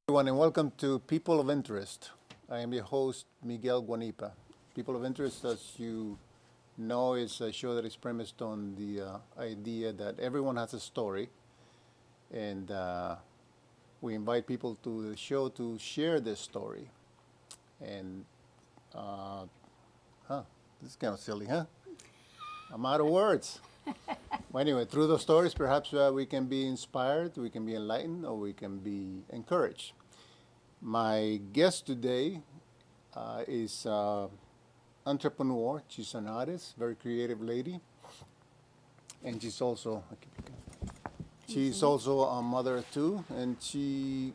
Everyone, and welcome to People of Interest. I am your host, Miguel Guanipa. People of Interest, as you know, is a show that is premised on the idea that everyone has a story, and we invite people to the show to share their story. And, uh, this is kind of silly, huh? I'm out of words. Well, anyway, through those stories, perhaps we can be inspired, we can be enlightened, or we can be encouraged. My guest today is entrepreneur. She's an artist, very creative lady, and she's also a mother too. And she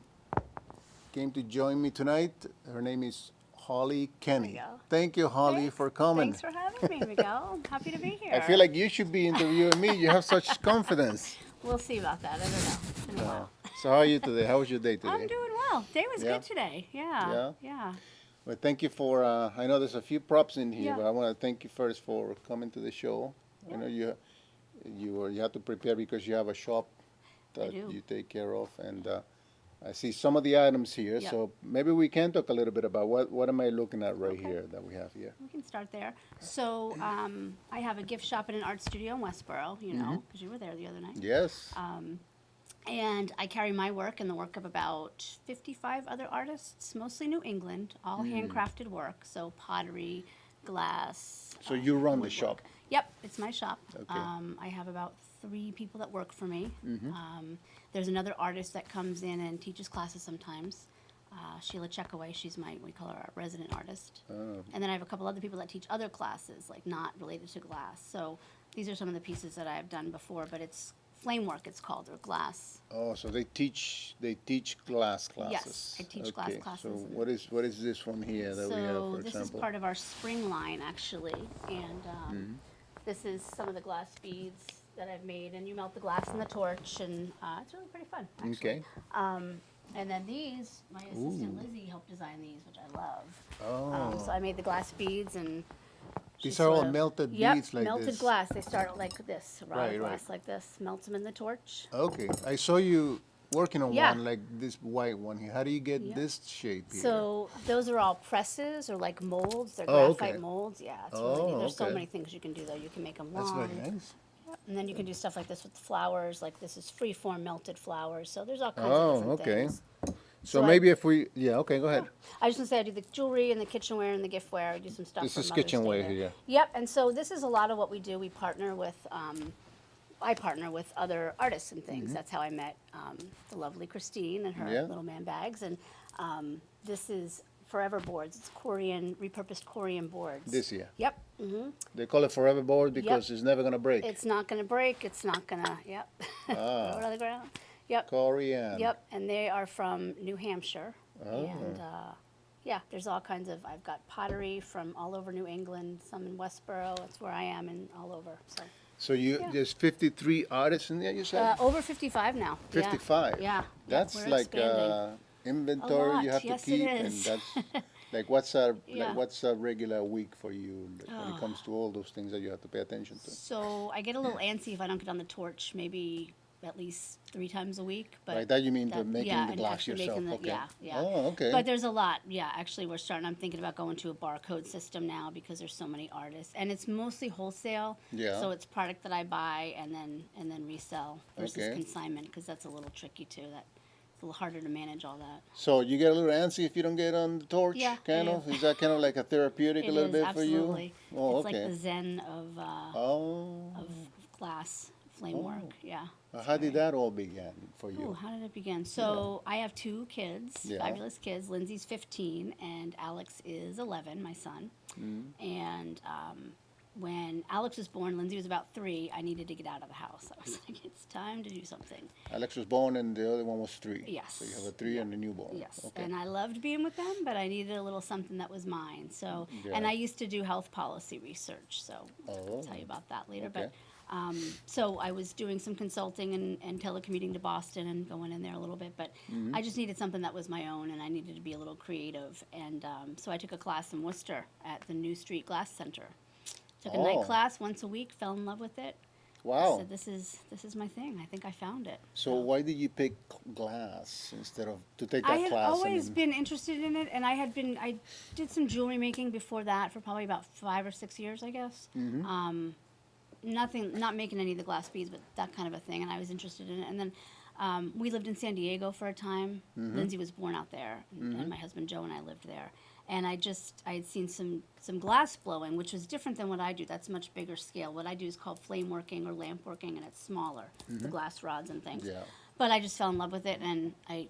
came to join me tonight. Her name is Holly Kenney. There we go. Thank you, Holly, Thanks. for coming. Thanks for having me, Miguel. I'm happy to be here. I feel like you should be interviewing me. You have such confidence. We'll see about that. I don't know. It's been a while. So how are you today? How was your day today? I'm doing well. Day was Yeah? good today. Yeah. Yeah? Well, thank you for. I know there's a few props in here, Yeah. but I want to thank you first for coming to the show. I know you have to prepare because you have a shop that do. you take care of, and I see some of the items here. Yeah. So maybe we can talk a little bit about what am I looking at right here that we have here. We can start there. So I have a gift shop and an art studio in Westboro, you know, because you were there the other night. Yes. And I carry my work and the work of about 55 other artists, mostly New England, all handcrafted work. So pottery, glass. So you run the woodwork. shop. Yep, it's my shop. Okay. I have about 3 people that work for me. There's another artist that comes in and teaches classes sometimes. Sheila Checkaway, we call her our resident artist. And then I have a couple other people that teach other classes, like not related to glass. So these are some of the pieces that I have done before, but it's flame work, it's called, or glass. Oh, so they teach glass classes. Yes, I teach glass classes. So what is this one here that we have, So for this example? is part of our spring line, actually, and this is some of the glass beads that I've made, and you melt the glass in the torch, and it's really pretty fun, actually. Okay. And then these, my assistant Lizzie helped design these, which I love. Oh. So I made the glass beads, and These she are all sort of- melted Yep, beads like melted this. glass. They start like this, raw Right, glass right. like this, melts them in the torch. Okay, I saw you working on Yeah. one like this white one here. How do you get Yeah. this shape here? So those are all presses or like molds. They're Oh, graphite okay. molds. Yeah, it's Oh, really neat. There's so okay. many things you can do though. You can make them That's long. very nice. And then you can do stuff like this with flowers. Like this is free-form melted flowers. So there's all kinds Oh, of different okay. things. So So maybe if we, okay, go ahead. I was just gonna say I do the jewelry and the kitchenware and the giftware. I do some stuff. This for is Mother's kitchenware Day there. here. Yep. And so this is a lot of what we do. We partner with. I partner with other artists and things. That's how I met the lovely Christine and her Yeah. little man bags. And this is Forever boards. It's repurposed Korean boards. This here. Yep. They call it forever board because it's never gonna break. It's not going to break. It's not going to, yep. Throw it on the ground. Yep. Korean. Yep. And they are from New Hampshire. Oh. And yeah, there's all kinds of, I've got pottery from all over New England, some in Westboro. That's where I am, and all over. So So there's 53 artists in there, you said? over 55 now. Yeah. 55? Yeah. That's we're like expanding. inventory lot. you have Yes, to it keep, and is. that's like what's a Yeah. what's a regular week for you when it comes to all those things that you have to pay attention to? So I get a little antsy if I don't get on the torch, maybe at least 3 times a week. But By that you mean the making yeah, the and glass actually yourself? making the, Okay. Yeah. Oh, okay. But there's a lot. Yeah, actually, I'm thinking about going to a barcode system now because there's so many artists, and it's mostly wholesale. Yeah. So it's product that I buy and then resell versus Okay. consignment, because that's a little tricky too. It's a little harder to manage all that. So you get a little antsy if you don't get on the torch, Yeah, kind I of? do. Is that kind of like a therapeutic a It little is, bit absolutely. for you? Oh, It's okay. like the zen of Oh. glass flame work. Yeah. How did that all begin for you? Oh, how did it begin? So I have 2 kids, Yeah. fabulous kids. Lindsay's 15 and Alex is 11, my son. And when Alex was born, Lindsay was about 3. I needed to get out of the house. I was like, it's time to do something. Alex was born and the other one was 3. Yes. So you have a 3 and a newborn. Yes, Okay. and I loved being with them, but I needed a little something that was mine. So, Yeah. and I used to do health policy research. So I'll tell you about that later. Okay. But so I was doing some consulting and telecommuting to Boston and going in there a little bit. But I just needed something that was my own, and I needed to be a little creative. And so I took a class in Worcester at the New Street Glass Center. Took a night Oh. class once a week. Fell in love with it. I Wow. said, this is my thing. I think I found it. So why did you pick glass instead of to take I that had class? always been interested in it, and I did some jewelry making before that for probably about 5 or 6 years, I guess. Not making any of the glass beads, but that kind of a thing, and I was interested in it. And then we lived in San Diego for a time. Lindsay was born out there, and my husband Joe and I lived there. And I had seen some glass blowing, which was different than what I do. That's much bigger scale. What I do is called flame working or lamp working, and it's smaller, the glass rods and things. Yeah. But I just fell in love with it, and I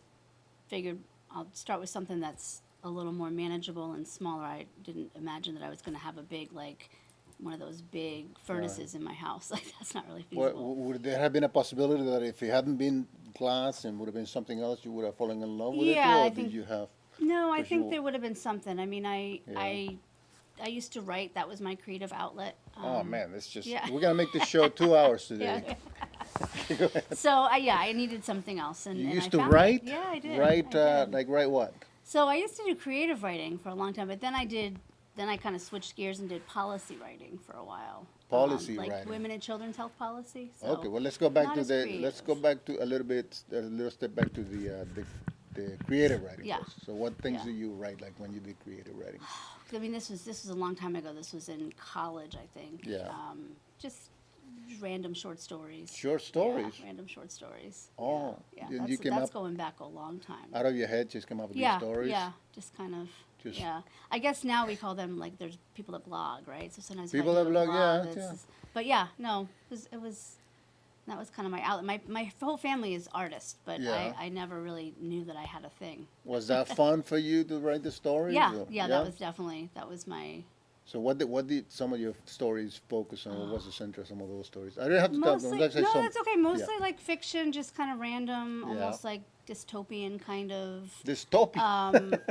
figured I'll start with something that's a little more manageable and smaller. I didn't imagine that I was going to have a big, like, one of those big furnaces in my house. Like, that's not really feasible. Would there have been a possibility that if it hadn't been glass and would have been something else, you would have fallen in love with it, Yeah, or I did think- you have? No, I Because think you- there would have been something. I mean, Yeah. I used to write. That was my creative outlet. Oh man, it's just yeah. we're gonna make this show 2 hours today. Yeah. So I needed something else, and You and used I to found it. write? Yeah, I did. Write I did. like write what? So I used to do creative writing for a long time, but then I kind of switched gears and did policy writing for a while. Policy like writing. women and children's health policy. So Okay, well let's go back not to as let's go creative. back to a little step back to the creative writing. Yeah. First. So what things Yeah. do you write like when you did creative writing? I mean, this was a long time ago. This was in college, I think. Yeah. Just random short stories. Short stories? Yeah, random short stories. Oh, yeah. and That's, you came that's up- going back a long time. Out of your head, just come up with Yeah, these stories. yeah, just kind of. Just- Yeah, I guess now we call them like there's people that blog, right? So sometimes People if I that do a blog, yeah, that's yeah. just- but yeah, no, it was that was kind of my outlet. My whole family is artists, but Yeah. I never really knew that I had a thing. Was that fun for you to write the stories? Yeah, or- yeah, that was my So what did some of your stories focus on? What was the center of some of those stories? I didn't have to tell them. mostly. Let's say No, some that's okay. Mostly like fiction, just kind of random, Yeah. almost like dystopian kind of. dystopian.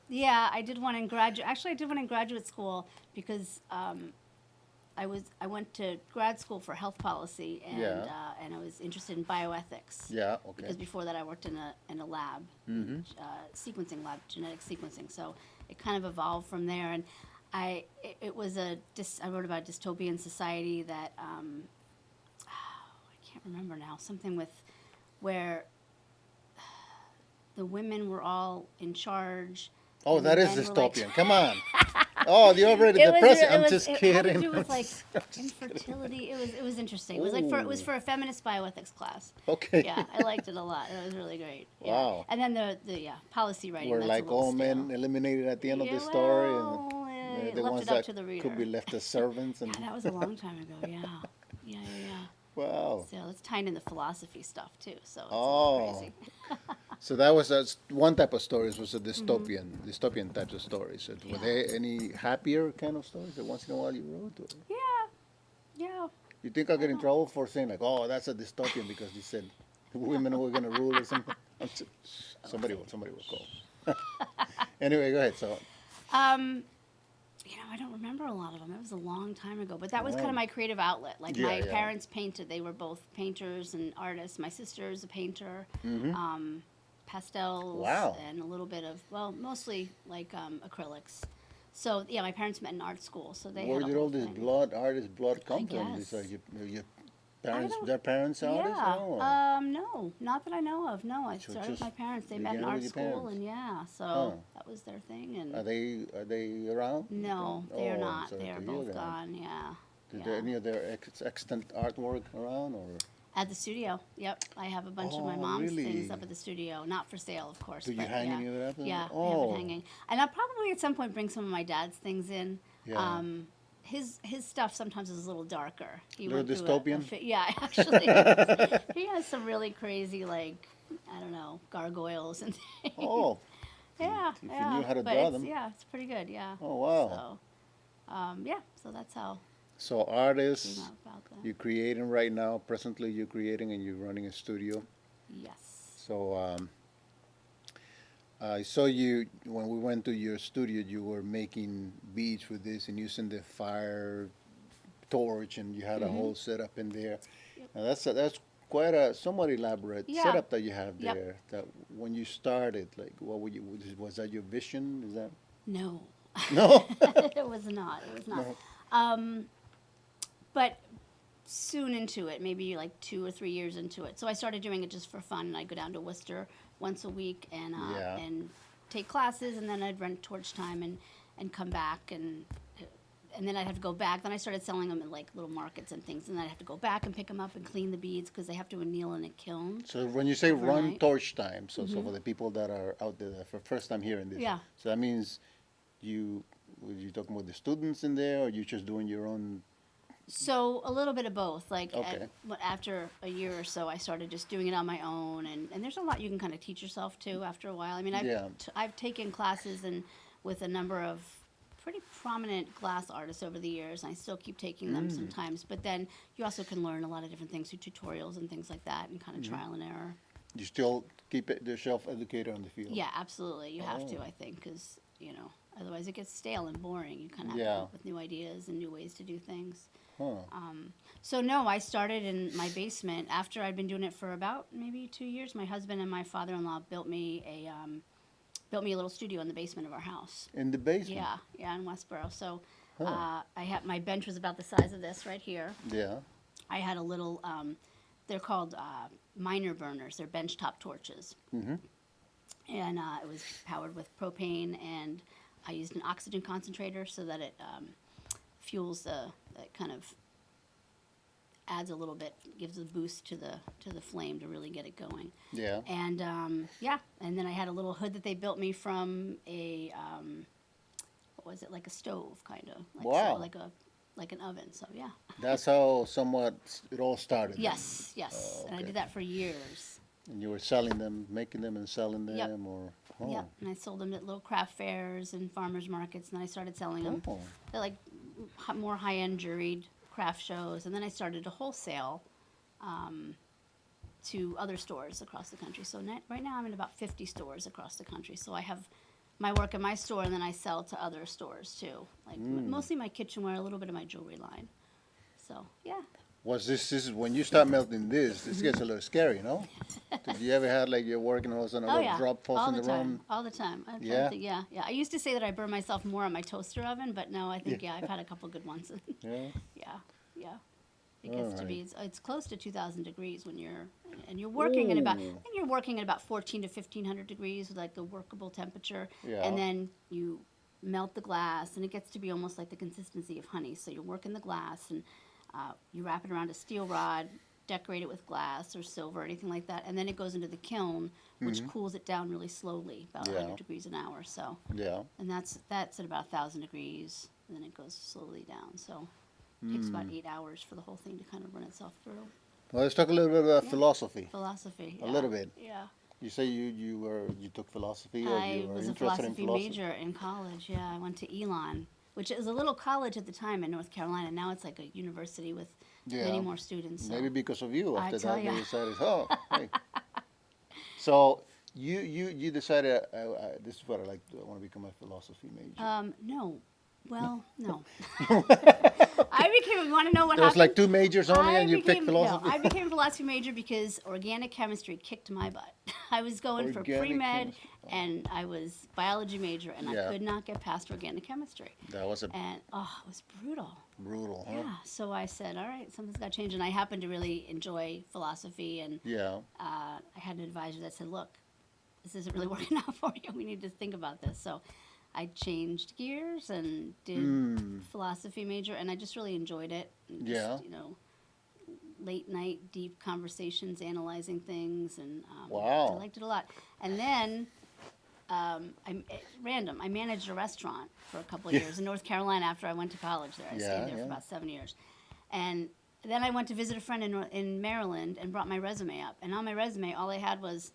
Yeah, I did one in graduate. Actually, I did one in graduate school because I went to grad school for health policy, and Yeah. and I was interested in bioethics. Yeah. Okay. Because before that, I worked in a lab, sequencing lab, genetic sequencing. So it kind of evolved from there, and it was I wrote about a dystopian society that I can't remember now. Something with where the women were all in charge. Oh, and that the is men were, like, dystopian. Come on. Oh, you're already It was- depressing. it I'm was- just it kidding. had to do with like infertility. It was interesting. It was like it was Ooh. for a feminist bioethics class. Okay. Yeah, I liked it a lot. It was really great. Yeah. Wow. And then the policy writing. Were that's like a little all men stale. eliminated at the end of Yeah, the story, well, and it the left ones it up that to the could be reader. left as servants. And Yeah, that was a long time ago. Yeah. Yeah, yeah, yeah. wow. So it's tying in the philosophy stuff too. So it's a Oh. little crazy. So that was one type of stories was a Mm-hmm. dystopian types of stories. So were there any happier kind of stories that once in a while you wrote? Or Yeah. Yeah. you think I'll get in trouble for saying like, oh, that's a dystopian because you said women were gonna rule or something? Somebody will call. Anyway, go ahead. So I don't remember a lot of them. It was a long time ago, but that was kind Wow. of my creative outlet. Like Yeah, my yeah. parents painted; they were both painters and artists. My sister's a painter, pastels, Wow. and a little bit of mostly like acrylics. So yeah, my parents met in art school, so they where had a did whole all this thing. artist blood come from? These guess. are your parents, don't- their parents artists? Yeah. Or? No, not that I know of. No, I So started with just my parents. They met in began art with your school, parents. and yeah, so Huh. that was their thing. And Are they around? no, they are Oh, not. sorry They are to hear both that. gone. Yeah. Is Yeah. there any of their extant artwork around or? At the studio. Yep. I have a bunch of my Oh, mom's really? things up at the studio. Not for sale, of course. Do you but hang yeah. any of that up there? Yeah, I have Oh. it hanging. And I'll probably at some point bring some of my dad's things in. Yeah. His stuff sometimes is a little darker. He Little went through dystopian? yeah, actually. He has some really crazy, like, I don't know, gargoyles and things. Oh, Yeah, if you yeah. knew how to but draw it's, them. Yeah, it's pretty good, yeah. oh wow. So, yeah, so that's how So it came artists, out about that. you're creating right now. Presently, you're creating and you're running a studio. Yes. So I saw you when we went to your studio. You were making beads with this and using the fire torch, and you had a whole setup in there. Yep. Now that's quite a somewhat elaborate Yeah. setup that you have Yep. there. That when you started, like, what were you? Was that your vision? Is that No. no? It was not. It was not. No. But soon into it, maybe like 2 or 3 years into it. So I started doing it just for fun, and I'd go down to Worcester once a week and take classes, and then I'd rent torch time and come back, and then I'd have to go back. Then I started selling them at like little markets and things, and then I'd have to go back and pick them up and clean the beads because they have to anneal in a kiln. So when you say run Overnight. torch time, so for the people that are out there for first time hearing this, Yeah. so that means you talking with the students in there, or you just doing your own? So a little bit of both. Like Okay. after a year or so, I started just doing it on my own, and there's a lot you can kind of teach yourself too after a while. I mean, Yeah. I've taken classes and with a number of pretty prominent glass artists over the years, and I still keep taking them sometimes. But then you also can learn a lot of different things through tutorials and things like that, and kind of trial and error. You still keep it yourself educated on the field? Yeah, absolutely. You have to, Oh. I think, because otherwise it gets stale and boring. You kind of have to Yeah. come up with new ideas and new ways to do things. Huh. So no, I started in my basement after I'd been doing it for about maybe 2 years. My husband and my father-in-law built me a little studio in the basement of our house. In the basement? Yeah, in Westboro. So Huh. I had my bench was about the size of this right here. Yeah. I had a little. They're called miner burners. They're benchtop torches. Mm-hmm. And it was powered with propane, and I used an oxygen concentrator so that it fuels it kind of adds a little bit, gives a boost to the flame to really get it going. Yeah. And and then I had a little hood that they built me from a what was it, like a stove kind of, like, Wow. so like an oven. So yeah. That's how somewhat it all started. Yes. Oh, And I okay. did that for years. And you were selling them, making them and selling them, Yep. or? Oh. Yep. And I sold them at little craft fairs and farmers markets, and then I started selling them. Oh. They're like more high-end juried craft shows, and then I started to wholesale to other stores across the country. So right now I'm in about 50 stores across the country. So I have my work in my store, and then I sell to other stores too, like mostly my kitchenware, a little bit of my jewelry line. So yeah. Was this is when you start melting this gets a little scary, no? Did you ever had like you're working all of a sudden a Oh little yeah, drop falls all in the the time, wrong? all the time. Yeah? Yeah. I used to say that I burn myself more on my toaster oven, but no, I think Yeah. I've had a couple good ones. Yeah. Yeah. It gets to be Alright. it's close to 2,000 degrees when you're working at about, I Ooh. think you're working at about 14 to 1,500 degrees with like a workable temperature, Yeah. and then you melt the glass, and it gets to be almost like the consistency of honey. So you're working the glass, and you wrap it around a steel rod, decorate it with glass or silver or anything like that, and then it goes into the kiln, which cools it down really slowly, about Yeah. 100 degrees an hour. So, Yeah. and that's at about 1,000 degrees, and then it goes slowly down. So it takes about 8 hours for the whole thing to kind of run itself through. Well, let's talk a little bit about Yeah. philosophy. Philosophy. A Yeah. little bit. Yeah. You say you took philosophy, or I you were was a interested philosophy in philosophy? major in college. Yeah, I went to Elon, which is a little college at the time in North Carolina. Now it's like a university with many Yeah. more students. So. Maybe because of you. I After tell that, ya. they decided, oh, hey. So you decided this is what I want to become a philosophy major. No. Well, no. I became. You want to know what There was happened? like two majors only, I and you picked became- philosophy. No, I became a philosophy major because organic chemistry kicked my butt. I was going for Organic pre-med, chemistry. and I was biology major, and Yeah. I could not get past organic chemistry. That was a And it was brutal. brutal, huh? Yeah. So I said, all right, something's got to change. And I happened to really enjoy philosophy, and Yeah. I had an advisor that said, look, this isn't really working out for you. We need to think about this. So I changed gears and did philosophy major, and I just really enjoyed it. And Yeah. Just, late night, deep conversations, analyzing things, and Wow. I liked it a lot. And then, random, I managed a restaurant for a couple of Yeah. years in North Carolina after I went to college there. I Yeah, stayed there yeah. for about 7 years. And then I went to visit a friend in Maryland and brought my resume up. And on my resume, all I had was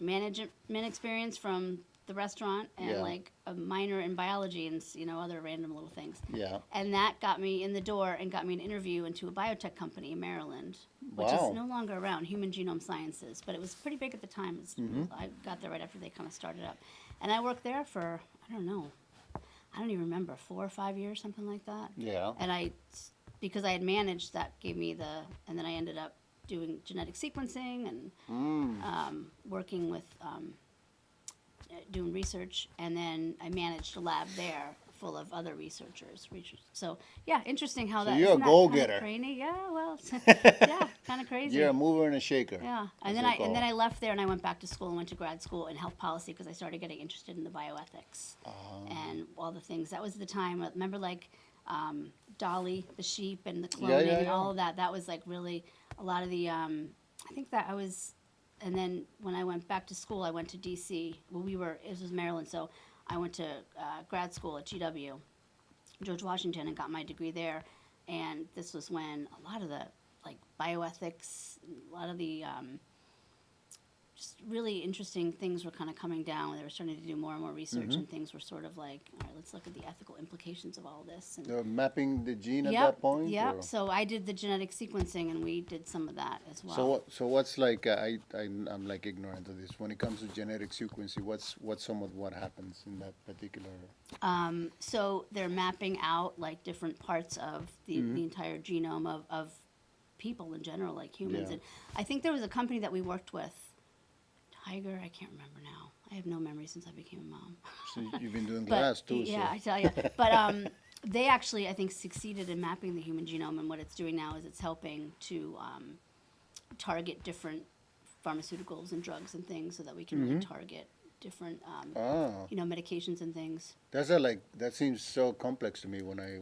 management experience from the restaurant and Yeah. like a minor in biology and other random little things. Yeah. And that got me in the door and got me an interview into a biotech company in Maryland, which Wow. is no longer around, Human Genome Sciences, but it was pretty big at the time. Mm-hmm. I got there right after they kind of started up. And I worked there for, I don't even remember, 4 or 5 years, something like that. Yeah. And because I had managed, that gave me and then I ended up doing genetic sequencing and working with, doing research, and then I managed a lab there full of other researchers. So yeah, interesting how So that. you're a Isn't that go-getter. kinda crazy? Yeah, well, yeah, kind of crazy. You're a mover and a shaker. Yeah, as and then they I call it. left there and I went back to school and went to grad school in health policy because I started getting interested in the bioethics and all the things. That was the time. Remember, like Dolly the sheep and the cloning yeah, and yeah. all of that. That was like really a lot of the. I think that I was, and then when I went back to school, I went to D.C. Well, it was Maryland, so I went to grad school at GW, George Washington, and got my degree there. And this was when a lot of the like bioethics, a lot of the just really interesting things were kind of coming down. They were starting to do more and more research, and things were sort of like, all right, let's look at the ethical implications of all this. And They're mapping the gene at yep, that point? yep. Or? So I did the genetic sequencing, and we did some of that as well. So what's like, I'm like ignorant of this. When it comes to genetic sequencing, what's some of what happens in that particular? So they're mapping out like different parts of the entire genome of people in general, like humans. Yeah. And I think there was a company that we worked with, Tiger, I can't remember now. I have no memory since I became a mom. So you've been doing But glass too. yeah, So. I tell you. But they actually, I think, succeeded in mapping the human genome, and what it's doing now is it's helping to target different pharmaceuticals and drugs and things, so that we can really target different, medications and things. That seems so complex to me when I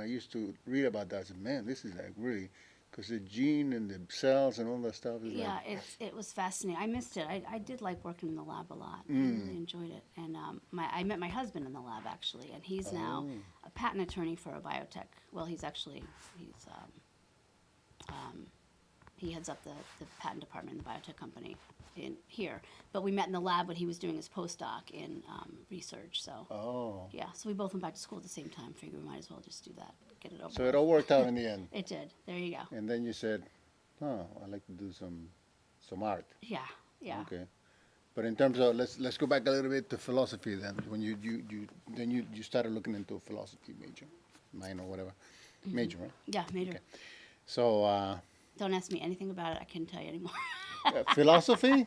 used to read about that. I said, man, this is like really, because the gene and the cells and all that stuff is Yeah, like. it was fascinating. I missed it. I did like working in the lab a lot. I really enjoyed it. And I met my husband in the lab, actually, and he's now a patent attorney for a biotech. Well, he heads up the patent department in the biotech company in here. But we met in the lab when he was doing his postdoc in research. So yeah, so we both went back to school at the same time. Figured we might as well just do that, get it over. So with. it all worked out in the end. It did. There you go. And then you said, "Oh, I'd like to do some art." Yeah, yeah. Okay. But in terms of let's go back a little bit to philosophy then. When you started looking into a philosophy minor, whatever, major, right? Yeah, major. Okay. So Don't ask me anything about it. I couldn't tell you anymore. philosophy.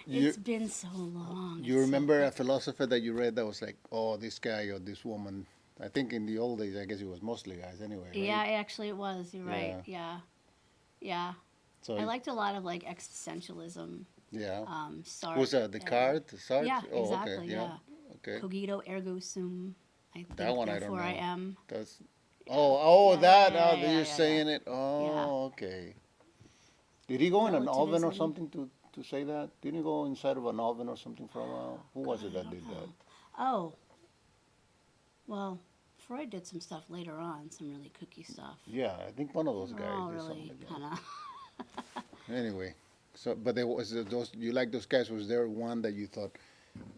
It's been so long. You remember a philosopher that you read that was like, oh, this guy or this woman? I think in the old days, I guess it was mostly guys anyway. Right? Yeah, actually it was. You're right. Yeah. So I liked a lot of like existentialism. yeah. Sartre. Was that Descartes? Sartre? Yeah, Oh, exactly. okay. Yeah. Okay. Cogito ergo sum. I think That one I don't therefore know. I am. That's. Yeah. Oh, Yeah, that. yeah, Oh, yeah, you're yeah, saying it. Oh, okay. Did he go in an oven or Relativism. something to say that? Didn't he go inside of an oven or something for a while? Who was it that did that? Oh. Well, Freud did some stuff later on, some really kooky stuff. Yeah, I think one of those guys Oh, did something really? like that. Kind of. Anyway, so but there was those. You like those guys? Was there one that you thought,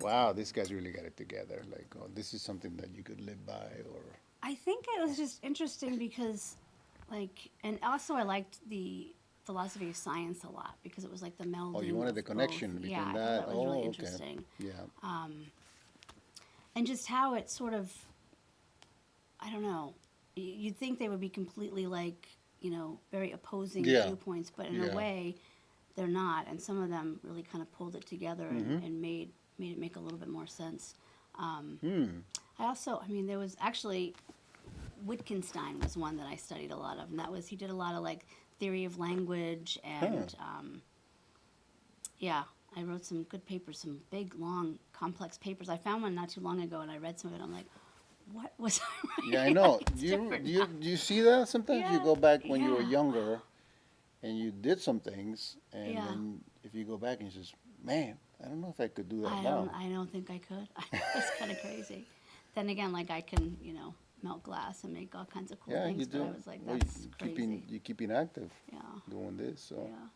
wow, this guy's really got it together? Like, oh, this is something that you could live by, or I think it was just interesting because, like, and also I liked the philosophy of science a lot because it was like the melding. oh, you wanted of the connection both. between Yeah, I thought that. that was Oh, really okay. interesting. Yeah. And just how it sort of, I don't know, you'd think they would be completely like, very opposing Yeah. viewpoints, but in Yeah. a way, they're not. And some of them really kind of pulled it together and made it make a little bit more sense. There was actually, Wittgenstein was one that I studied a lot of, and he did a lot of like theory of language and, I wrote some good papers, some big, long, complex papers. I found one not too long ago, and I read some of it. I'm like, what was I writing? Yeah, I know. It's different now. Do you see that sometimes? You Yeah, go back when you were yeah. younger, and you did some things, and Yeah. then if you go back and you says, man, I don't know if I could do that now. I don't think I could. It's kind of crazy. Then again, like I can, melt glass and make all kinds of cool Yeah, things. you do. But I was like, Well, that's crazy. you're keeping active Yeah. doing this. So, Yeah.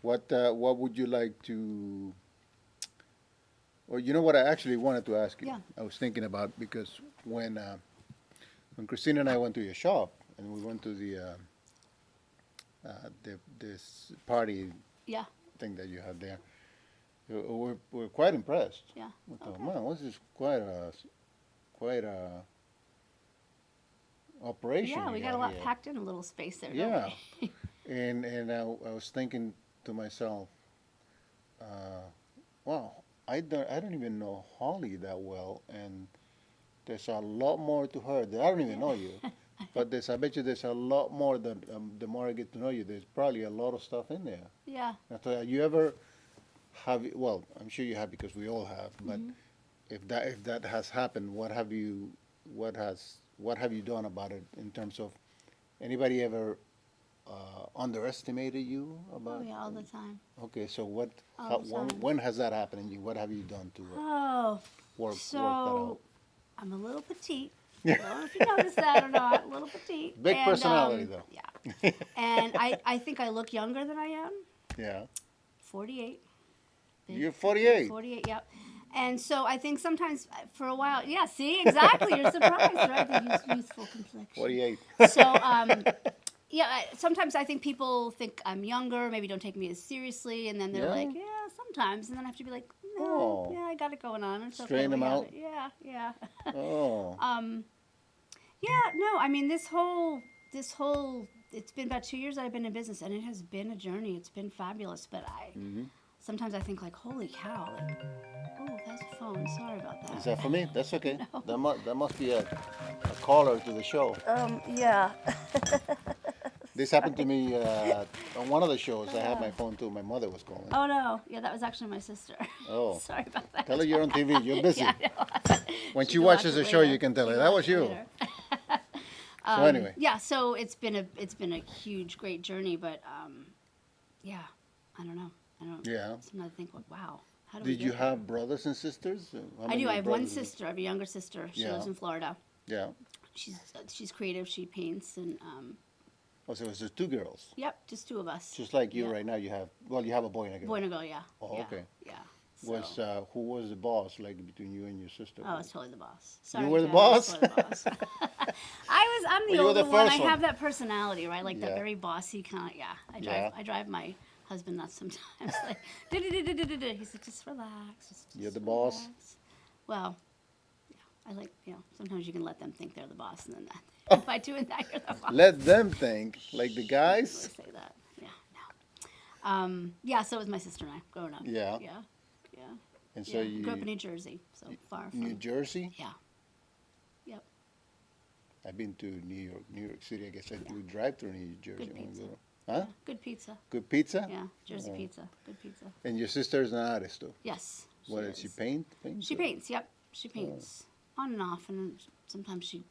what would you like to? Or you know what I actually wanted to ask you. Yeah. I was thinking about because when Christina and I went to your shop and we went to this party Yeah. thing that you had there, we're quite impressed. Yeah. We thought, Okay. man, this is quite a operation. Yeah, we you got a lot here." packed in a little space there. Yeah. Don't we? And I was thinking to myself, wow, I don't even know Holly that well, and there's a lot more to her. I don't even know you, but I bet you there's a lot more that the more I get to know you, there's probably a lot of stuff in there. Yeah. I thought, you ever have? Well, I'm sure you have because we all have. But if that has happened, what have you done about it in terms of anybody ever underestimated you about? Oh yeah, all the time. Okay, so All the time. when has that happened and you, what have you done to Oh, work that so out? I'm a little petite. I don't know if you noticed that or not. A little petite. Big personality, though. Yeah. And I think I look younger than I am. Yeah. 48. You're 48. 48, yep. And so I think sometimes for a while, yeah, see, exactly. You're surprised, right? The youthful complexion. 48. So, yeah, sometimes I think people think I'm younger, maybe don't take me as seriously, and then they're Yeah. like, yeah, sometimes. And then I have to be like, no, Oh. yeah, I got it going on. It's okay, Straighten we them got out? it. Yeah, yeah. Oh. Yeah, no, I mean, this whole, it's been about 2 years that I've been in business, and it has been a journey. It's been fabulous, but sometimes I think like, holy cow, like, oh, that's a phone. Sorry about that. Is that for me? That's okay. No. That must be a caller to the show. Yeah. This happened to me on one of the shows. I had my phone too. My mother was calling. Oh no, yeah, that was actually my sister. Oh. Sorry about that. Tell her you're on TV. You're busy. Yeah, I know. When she can watches watch the it show, later. you can tell her She that can was watch it you. later. So anyway. Yeah, so it's been a huge, great journey, but yeah, I don't know. Yeah. Sometimes I think, like, wow, how do we Did get you here? have brothers and sisters? How I many do. I have one brothers and- sister. I have a younger sister. She Yeah. lives in Florida. Yeah. She's creative. She paints and Oh, so it's just two girls. yep, just two of us. Just like you Yeah. right now, you have a boy and a girl. Boy and a girl, yeah. Oh, yeah. okay. Yeah. Was So- who was the boss like between you and your sister? Oh, it's totally the boss. Sorry, were the guys, boss? totally the boss. I'm the Well, you were older the one. I first one. have that personality, right? Like Yeah. that very bossy kind of. Yeah, Yeah. I drive my husband nuts sometimes. Like, "Du-du-du-du-du-du-du." He's like, just relax. Just You're the boss? relax." Well, yeah, I like, sometimes you can let them think they're the boss, and then that, by doing that, you're the boss. Let them think, like the guys. Don't say that. Yeah, no. Yeah, so it was my sister and I growing up. Yeah. Yeah. Yeah. And so Yeah. you Grew up in New Jersey, so far from. New Jersey. Yeah. Yep. I've been to New York City. I guess I do drive through New Jersey. Good when I pizza. go. Huh? Good pizza. Good pizza. Yeah, Jersey Oh. pizza. Good pizza. And your sister's an artist too. Yes. What does she paint? She or- paints. Yep, she paints on and off, and sometimes she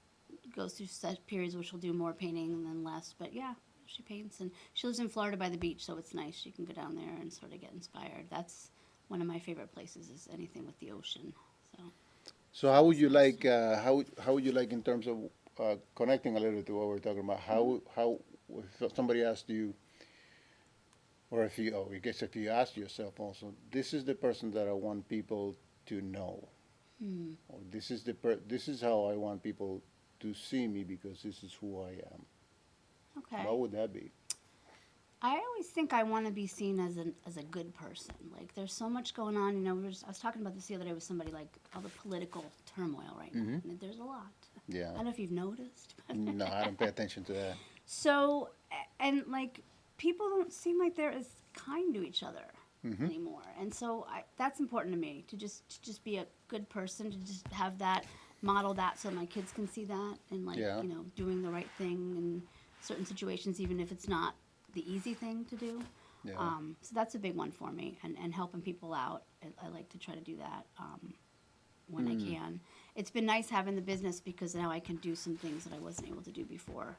goes through set periods where she'll do more painting and then less. But yeah, she paints, and she lives in Florida by the beach, so it's nice. She can go down there and sort of get inspired. That's one of my favorite places. Is anything with the ocean. So. So how would you like? How would you like in terms of connecting a little to what we're talking about? How if somebody asked you, or if you, I guess if you ask yourself also, this is the person that I want people to know, or this is how I want people to see me because this is who I am. Okay. What would that be? I always think I want to be seen as a good person. Like, there's so much going on. I was talking about this the other day with somebody, like all the political turmoil right now. And there's a lot. Yeah. I don't know if you've noticed. No, I don't pay attention to that. So, and like, people don't seem like they're as kind to each other anymore. And so that's important to me, to just be a good person, to just have that, model that so my kids can see that, and like, Yeah. doing the right thing in certain situations, even if it's not the easy thing to do. Yeah. So that's a big one for me, and helping people out. I like to try to do that when I can. It's been nice having the business because now I can do some things that I wasn't able to do before,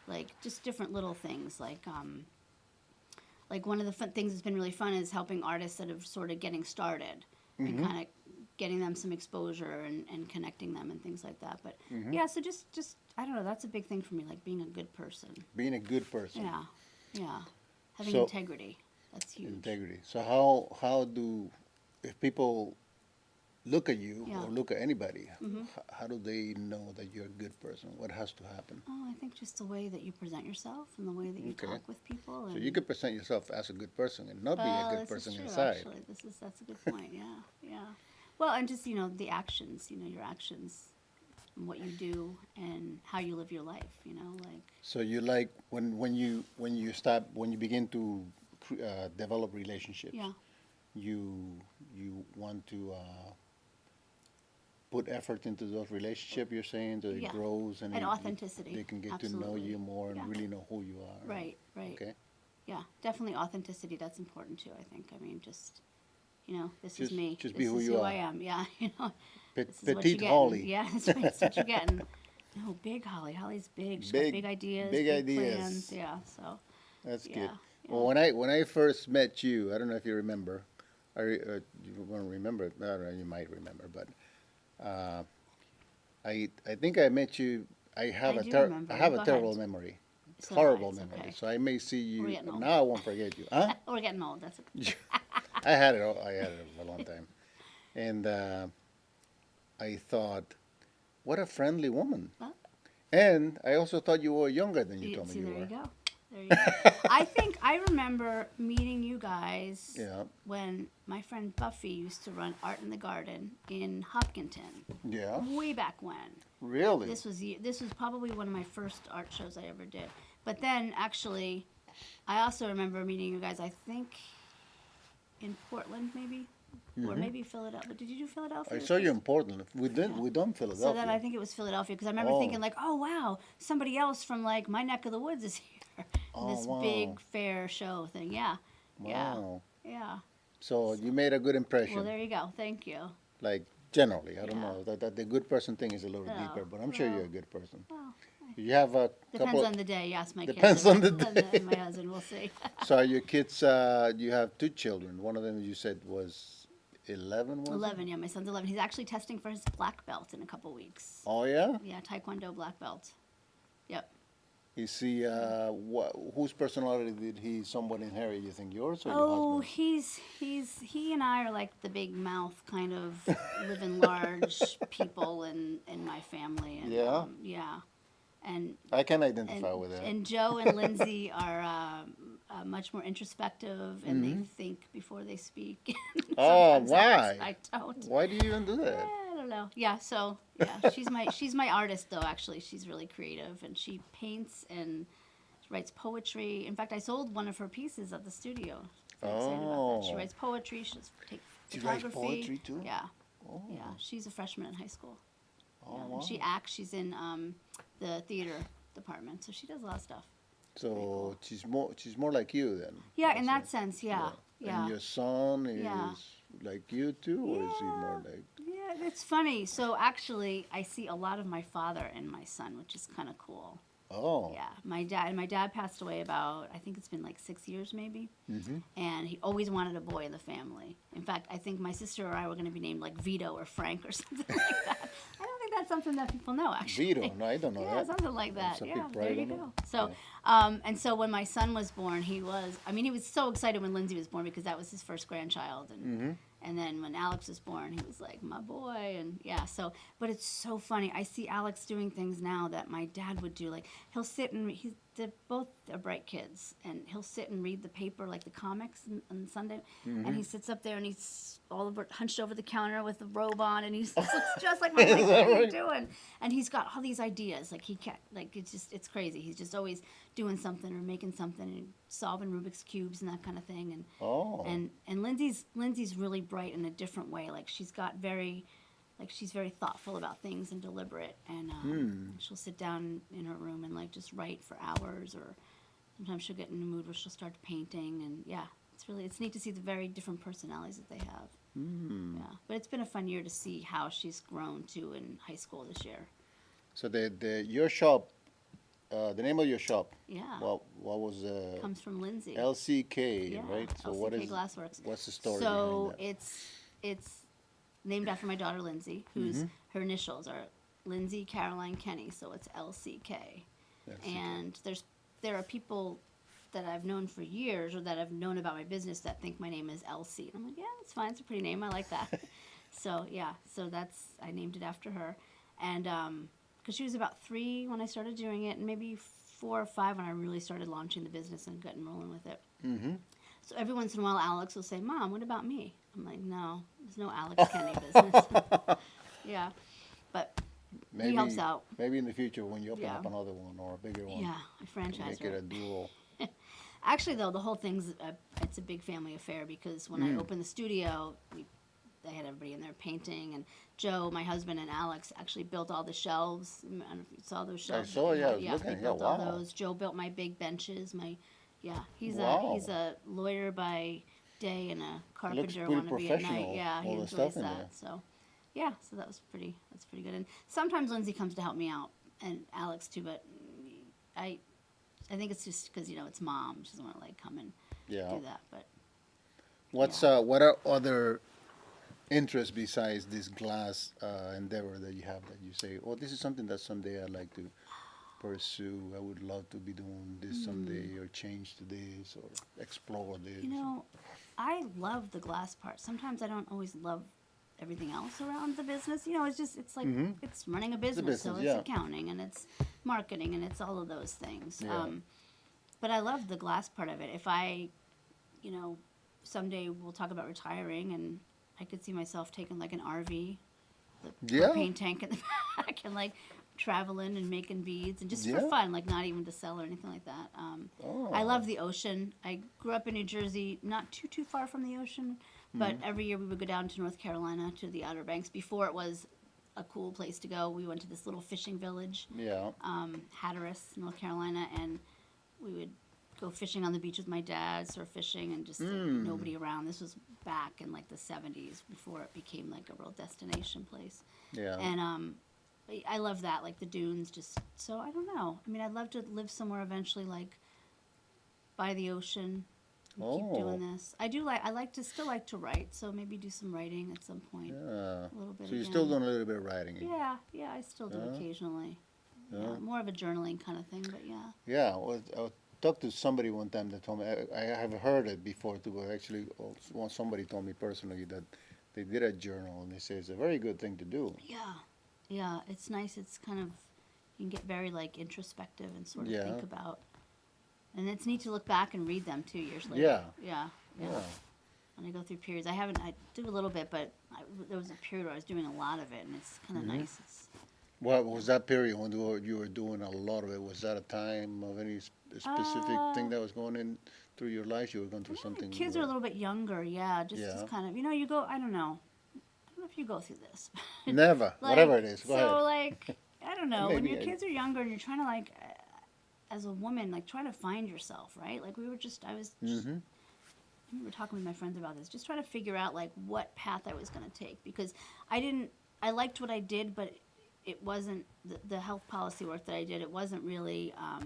like just different little things. Like one of the fun things that's been really fun is helping artists that have sort of getting started and kind of getting them some exposure and connecting them and things like that. But yeah, so just I don't know. That's a big thing for me, like being a good person. Being a good person. Yeah, yeah. Having So- integrity. That's huge. Integrity. So how do, if people look at you Yeah. or look at anybody, how do they know that you're a good person? What has to happen? Oh, I think just the way that you present yourself and the way that you Okay. talk with people. And So you could present yourself as a good person and not be a Well, good this person is true, inside. Actually, that's a good point. Yeah, yeah. Well, and just the actions. Your actions, and what you do, and how you live your life. Like. So you like when you begin to develop relationships. Yeah. You want to put effort into those relationships, you're saying, so it Yeah. grows and And it- authenticity. they can get to know Absolutely. you more and Yeah. really know who you are. Right, right. Okay. Yeah, definitely authenticity. That's important too, I think. I mean, just, this is Just- me. just This be who is you who are. I am. Yeah, this is what Petite you're getting. Holly. Yeah, that's right. That's what you're getting. No, big Holly. Holly's big. She's got big ideas. big ideas. Plans. Yeah, so. That's Yeah, good. yeah. Well, when I first met you, I don't know if you remember. You won't remember. I don't know, you might remember, but uh, I think I met you. I have I a do remember. I have Go a terrible ahead. memory. So Horrible it's memory. okay. So I may see We're you. getting old. Now I won't forget you. Huh? We're getting old. That's okay. I had it. I had it a long time, and I thought, what a friendly woman. Well, And I also thought you were younger than you see, told me see, you there were. you go. There you go. I think I remember meeting you guys Yeah. when my friend Buffy used to run Art in the Garden in Hopkinton, Yeah. way back when. Really? This was probably one of my first art shows I ever did. But then actually, I also remember meeting you guys. I think in Portland, maybe, or maybe Philadelphia. Did you do Philadelphia? I saw you in Portland. We done So Philadelphia. then I think it was Philadelphia because I remember Oh. thinking like, oh wow, somebody else from like my neck of the woods is here. Oh, This wow. big fair show thing. Yeah. Wow. Yeah. So you made a good impression. Well, there you go. Thank you. Like generally, I don't Yeah. know that the good person thing is a little No, deeper, but I'm sure well, you're a good person. Well, You have a depends couple. on the day. Yes, my Depends kids. on the And my husband. We'll see. So your kids, you have two children. One of them you said was 11. Was it? 11. Yeah, my son's 11. He's actually testing for his black belt in a couple weeks. Oh yeah. Yeah, Taekwondo black belt. Yep. Is he? Whose personality did he somewhat inherit? You think yours or your Oh, husband? he and I are like the big mouth kind of living large people in my family. And, Yeah? yeah. And I can identify with that. and Joe and Lindsay are much more introspective and they think before they speak. Mm-hmm. Oh, Sometimes why? I don't. Why do you even do that? I don't know. Yeah, so yeah, she's my artist though. Actually, she's really creative and she paints and writes poetry. In fact, I sold one of her pieces at the studio. Very excited about that. She Oh. writes poetry. She does She writes photography. poetry, too? Yeah, Oh. yeah. She's a freshman in high school. Oh, Yeah, and wow. she acts. She's in the theater department, so she does a lot of stuff. So she's more like you then. Yeah, in That's that it. sense, yeah, yeah. And your son is Yeah. like you too, or is he more like? Yeah, it's funny. So actually, I see a lot of my father in my son, which is kind of cool. Oh. Yeah, my dad passed away about, I think it's been like 6 years maybe, and he always wanted a boy in the family. In fact, I think my sister or I were going to be named like Vito or Frank or something like that. I don't think that's something that people know actually. Vito? No, I don't know Yeah, that. something like that. Some Yeah, people there probably you don't go. know. So, and so when my son was born, he was so excited when Lindsay was born because that was his first grandchild, and then when Alex was born, he was like, my boy, and yeah, so, but it's so funny. I see Alex doing things now that my dad would do. Like, he'll sit and, they're both are bright kids, and he'll sit and read the paper, like the comics on Sunday, and he sits up there and he's all over, hunched over the counter with the robe on, and he looks just like, my like, what are you doing? And he's got all these ideas, like he can't, like, it's crazy. He's just always doing something or making something and solving Rubik's cubes and that kind of thing. And Oh. and Lindsay's really bright in a different way. Like she's very thoughtful about things and deliberate. And she'll sit down in her room and like just write for hours. Or sometimes she'll get in a mood where she'll start painting. And yeah, it's neat to see the very different personalities that they have. Yeah, but it's been a fun year to see how she's grown too in high school this year. So your shop, the name of your shop. Yeah. What was Comes from Lindsay. LCK, Yeah, right? So LCK what is Glassworks. What's the story So behind it's named after my daughter Lindsay, whose her initials are Lindsay Caroline Kenney, so it's LCK. LCK. And there are people that I've known for years or that have known about my business that think my name is Elsie. And I'm like, yeah, that's fine. It's a pretty name. I like that. So yeah, I named it after her, and because she was about 3 when I started doing it, and maybe 4 or 5 when I really started launching the business and getting rolling with it. Mm-hmm. So every once in a while, Alex will say, "Mom, what about me?" I'm like, "No, there's no Alex Kenney business." Yeah, but he helps out. Maybe in the future when you open Yeah. up another one or a bigger one. Yeah, I franchise Make it her. a dual. Actually, though, the whole thing's it's a big family affair because when I opened the studio, they had everybody in there painting, and Joe, my husband, and Alex actually built all the shelves. I don't know if you saw those shelves. saw, that we yeah, I had. was Yeah, looking, they yeah, built all wow. those. Joe built my big benches. He's Wow. a lawyer by day and a Looks carpenter pretty wannabe at night. professional, Yeah, he all the enjoys stuff in there. that. So, yeah, so that's pretty good. And sometimes Lindsay comes to help me out, and Alex too. But I think it's just because it's mom. She doesn't want to like come and Yeah. do that. But What are other interests besides this glass endeavor that you have that you say, oh, this is something that someday I'd like to pursue. I would love to be doing this someday, or change to this, or explore this. I love the glass part. Sometimes I don't always love everything else around the business. It's like it's running a business, so it's yeah. accounting and it's marketing and it's all of those things. Yeah. But I love the glass part of it. If I, someday we'll talk about retiring, and I could see myself taking like an RV, the Yeah. propane tank in the back, and like traveling and making beads and just for Yeah. fun, like not even to sell or anything like that. Oh. I love the ocean. I grew up in New Jersey, not too far from the ocean, but every year we would go down to North Carolina to the Outer Banks. Before it was a cool place to go, we went to this little fishing village, Yeah. Hatteras, North Carolina, and we would go fishing on the beach with my dad, surf fishing, and just nobody around. This was back in like the 70s, before it became like a real destination place. Yeah. And I love that, like the dunes. So I don't know. I mean, I'd love to live somewhere eventually, like by the ocean. And keep doing this. I still like to write, so maybe do some writing at some point. Yeah. A little bit. So you're again. still doing a little bit of writing. Yeah, I still do occasionally. Yeah, Yeah. more of a journaling kind of thing, but yeah. Yeah. Well, I talked to somebody one time that told me, I have heard it before too, but actually, somebody told me personally that they did a journal, and they say it's a very good thing to do. Yeah, it's nice. It's kind of, you can get very like introspective and sort of Yeah. think about, and it's neat to look back and read them 2 years later. Yeah. Yeah. When I go through periods, I do a little bit, but there was a period where I was doing a lot of it, and it's kind of nice. What was that period when you were doing a lot of it? Was that a time of any specific thing that was going in through your life? You were going through something? Kids are a little bit younger, just kind of, you go, I don't know if you go through this. Never, Like, whatever it is, go ahead. So, like, I don't know, when Maybe your I- kids are younger and you're trying to, like, as a woman, like, trying to find yourself, right? Like, I was just, I remember talking with my friends about this, just trying to figure out, like, what path I was going to take, because I liked what I did, but it wasn't, the health policy work that I did, it wasn't really, I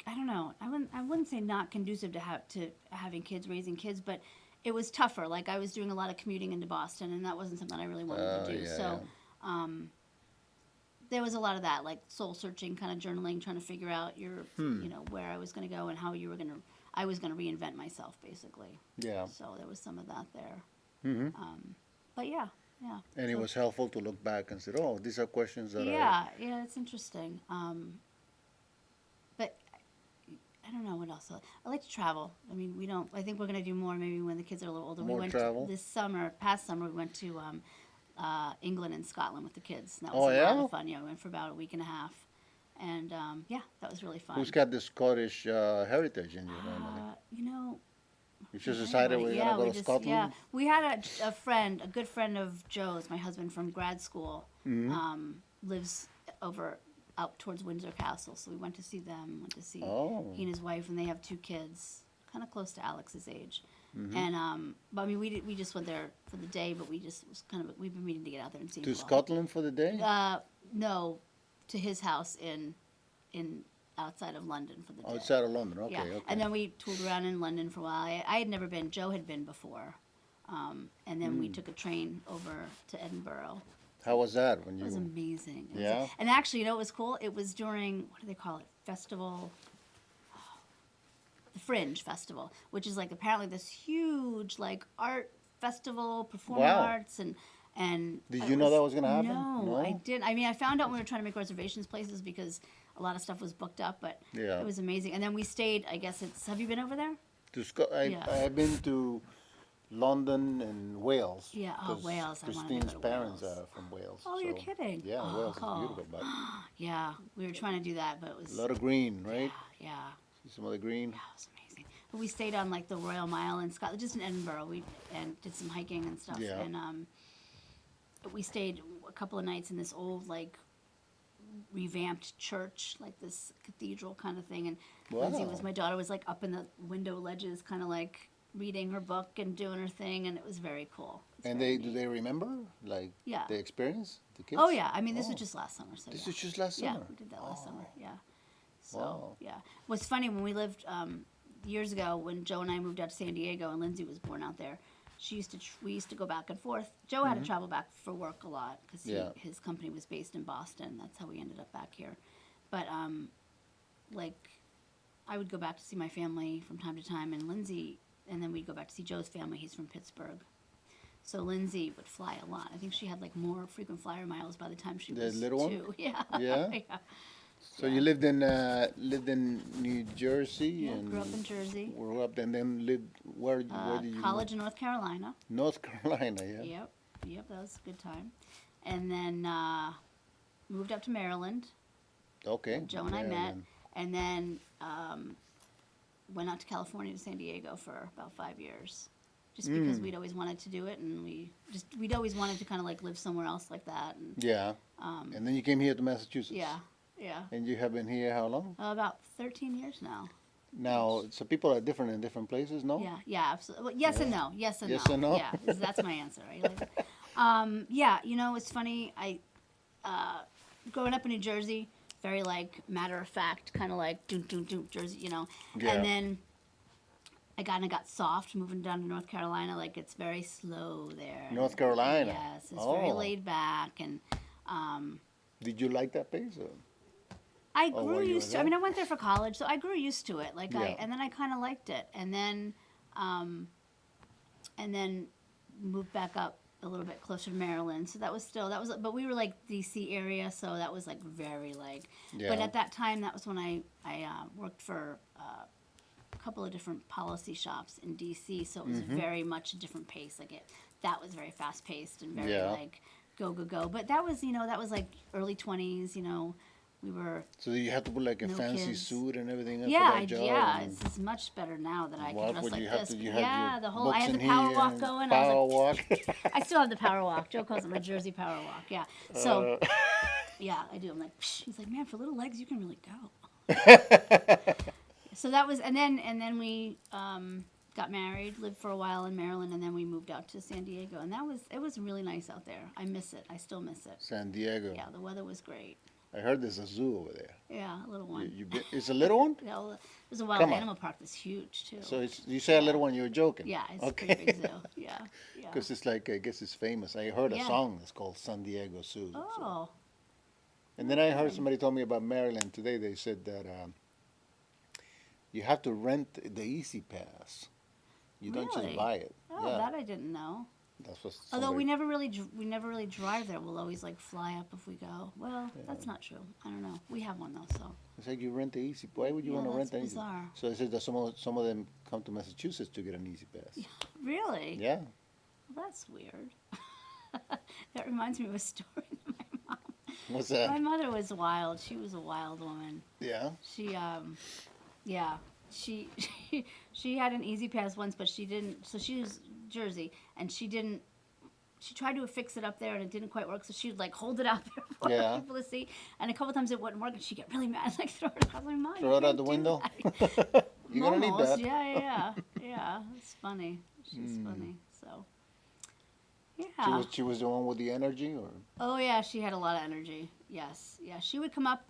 don't know, I wouldn't say not conducive to having kids, raising kids, but it was tougher. Like, I was doing a lot of commuting into Boston, and that wasn't something I really wanted to do. Yeah, So there was a lot of that, like soul searching, kind of journaling, trying to figure out where I was going to go and how I was going to reinvent myself, basically. Yeah. So there was some of that there. Mm-hmm. But yeah. And it was helpful to look back and say, oh, these are questions that Yeah, it's interesting. But I don't know what else. I like to travel. I mean, I think we're going to do more maybe when the kids are a little older. More we went travel? Past summer, we went to England and Scotland with the kids. And that Oh, was a lot yeah? of fun. Yeah, we went for about a week and a half. And that was really fun. Who's got the Scottish heritage in your family? You just decided we're going to go to Scotland? Yeah, we had a good friend of Joe's, my husband from grad school, lives out towards Windsor Castle. So we went to see them, he and his wife, and they have 2 kids, kind of close to Alex's age. And but I mean, we just went there for the day, but we've been meaning to get out there and see. To Scotland for the day? No, to his house in outside of London for the day. Outside of London, okay, Yeah, okay. and then we tooled around in London for a while. I had never been. Joe had been before, and then we took a train over to Edinburgh. How was that when you? It was amazing. Yeah? And actually, it was cool? It was during, what do they call it? Festival. The Fringe Festival, which is like apparently this huge like art festival, performing Wow. arts, and Did you know that was going to happen? No, I didn't. I mean, I found out when we were trying to make reservations places because a lot of stuff was booked up, but Yeah. it was amazing. And then we stayed. I guess have you been over there? Yeah. I've been to London and Wales. Yeah, 'cause Wales. I wanted to go Christine's to parents Wales. are from Wales. Oh, you're kidding. Yeah, Wales is Oh. beautiful, but Yeah, we were trying to do that, but it was a lot of green, right? yeah. See some of the green. That was amazing. but we stayed on like the Royal Mile in Scotland, just in Edinburgh. And did some hiking and stuff. Yeah. And we stayed a couple of nights in this old like revamped church, like this cathedral kind of thing. And Lindsay Wow. my daughter was like up in the window ledges, kind of like reading her book and doing her thing, and it was very cool. It's And very do neat. they remember like Yeah. the experience, the kids? Oh yeah, I mean this was Oh. just last summer. So This yeah. was just last Yeah, summer. we did that last summer. Yeah. So Wow. yeah, what's funny when we lived years ago when Joe and I moved out to San Diego and Lindsay was born out there. We used to go back and forth. Joe had to travel back for work a lot because Yeah. his company was based in Boston. That's how we ended up back here. But like I would go back to see my family from time to time, and Lindsay, and then we'd go back to see Joe's family. He's from Pittsburgh. So Lindsay would fly a lot. I think she had like more frequent flyer miles by the time she The was little one? 2. Yeah. Yeah? Yeah. So you lived in New Jersey Yeah, and grew up in Jersey. grew up and then lived where did you College in North Carolina. North Carolina, yeah. Yep, that was a good time. And then moved up to Maryland. Okay. Joe and I met, Maryland. and then went out to California to San Diego for about 5 years, just because we'd always wanted to do it, and we'd always wanted to kind of like live somewhere else like that. And Yeah. And then you came here to Massachusetts. yeah, And you have been here how long? about 13 years now. Now, so people are different in different places, no? Yeah, absolutely. Well, yes and no. Yes and Yes no. and no? Yeah, that's my answer. Right? Yeah, it's funny. I growing up in New Jersey, very like matter of fact, kind of like doom doom doom Jersey, Yeah. And then I kind of got soft moving down to North Carolina. Like it's very slow there. North Carolina? Yes, it's very Oh. laid back, and Did you like that place? Or? I Oh, grew while you used were to. I there? mean, I went there for college, so I grew used to it. Like Yeah. and then I kind of liked it, and then moved back up a little bit closer to Maryland. So but we were like DC area, so that was like very like. Yeah. But at that time, that was when I worked for a couple of different policy shops in DC, so it was very much a different pace. That was very fast paced and very Yeah. like go go go. But that was like early 20s. We were. So you had to put like a No fancy kids. suit and everything for Yeah, that job? yeah, and it's much better now that I what can dress would like you have this. to? You had Yeah, your the whole. I books had in the power here walk and going. Power walk. I still have the power walk. Joe calls it my Jersey power walk. Yeah. So, Uh. yeah, I do. I'm like, psh. He's like, man, for little legs, you can really go. So that was, and then we got married, lived for a while in Maryland, and then we moved out to San Diego, and it was really nice out there. I miss it. I still miss it. San Diego. Yeah, the weather was great. I heard there's a zoo over there. Yeah, a little one. It's a little one? Yeah, there's a wild Come on. animal park that's huge too. So you say a little one, you're joking. Yeah, it's okay. a pretty big zoo. Yeah, yeah. Because it's like, I guess it's famous. I heard a Yeah. song that's called San Diego Zoo. so. Oh, And then I heard somebody told me about Maryland today. They said that you have to rent the Easy Pass. You don't Really? just buy it. oh, yeah, that I didn't know. that's what. Although somebody- we never really drive there. We'll always like fly up if we go. Well, that's not true. I don't know. We have one though, so. It's like you rent the Easy. Why would you Yeah, want to rent that's the Easy? bizarre. So they said that some of them come to Massachusetts to get an Easy Pass. Really? Yeah. Well, that's weird. That reminds me of a story of my mom. What's My that? mother was wild. She was a wild woman. Yeah. She yeah. She she had an Easy Pass once, but she didn't. So she was Jersey, and she didn't. She tried to fix it up there, and it didn't quite work. So she would like hold it out there for Yeah. people to see. And a couple times it wouldn't work, and she'd get really mad, like throw it out. I was like, Mom, Throw you it out can't the do window. that." You're gonna need Almost, that. Yeah. It's funny. She's funny. So yeah. She was the one with the energy, or Oh yeah, she had a lot of energy. Yes, yeah. She would come up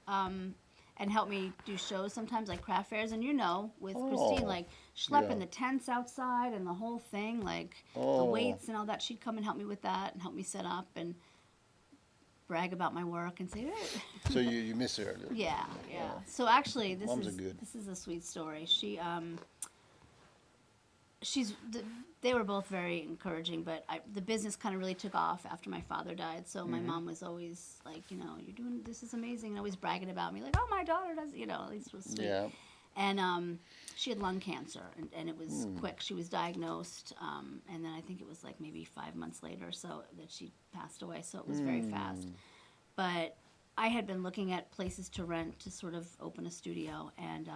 and help me do shows sometimes, like craft fairs, and with Christine, Oh, like schlepping yeah. the tents outside and the whole thing, like the Oh. weights and all that. She'd come and help me with that and help me set up and brag about my work and say, hey. so you miss her. Yeah. So actually, Moms are good. this is a sweet story. They were both very encouraging, but the business kind of really took off after my father died. So my mom was always like, you're doing, this is amazing, and always bragging about me, like, oh, my daughter does, at least it was sweet. Yeah. And she had lung cancer, and it was quick. She was diagnosed, and then I think it was like maybe 5 months later or so that she passed away. So it was very fast. But I had been looking at places to rent to sort of open a studio, and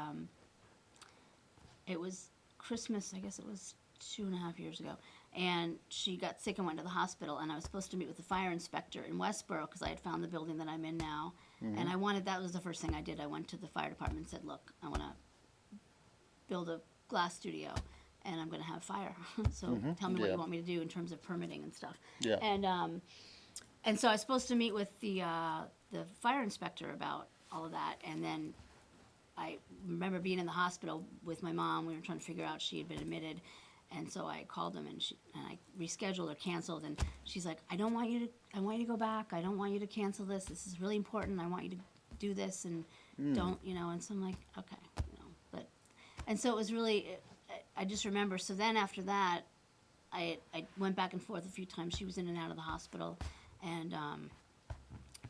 it was Christmas, I guess it was 2.5 years ago, and she got sick and went to the hospital, and I was supposed to meet with the fire inspector in Westboro because I had found the building that I'm in now, and that was the first thing I did. I went to the fire department and said, look, I want to build a glass studio, and I'm going to have fire, so tell me what you want me to do in terms of permitting and stuff. Yeah. And so I was supposed to meet with the fire inspector about all of that, and then I remember being in the hospital with my mom. We were trying to figure out she had been admitted, and so I called them and I rescheduled or canceled. And she's like, I want you to go back. I don't want you to cancel this. This is really important. I want you to do this and don't, And so I'm like, okay, and so it was really. I just remember. So then after that, I went back and forth a few times. She was in and out of the hospital, and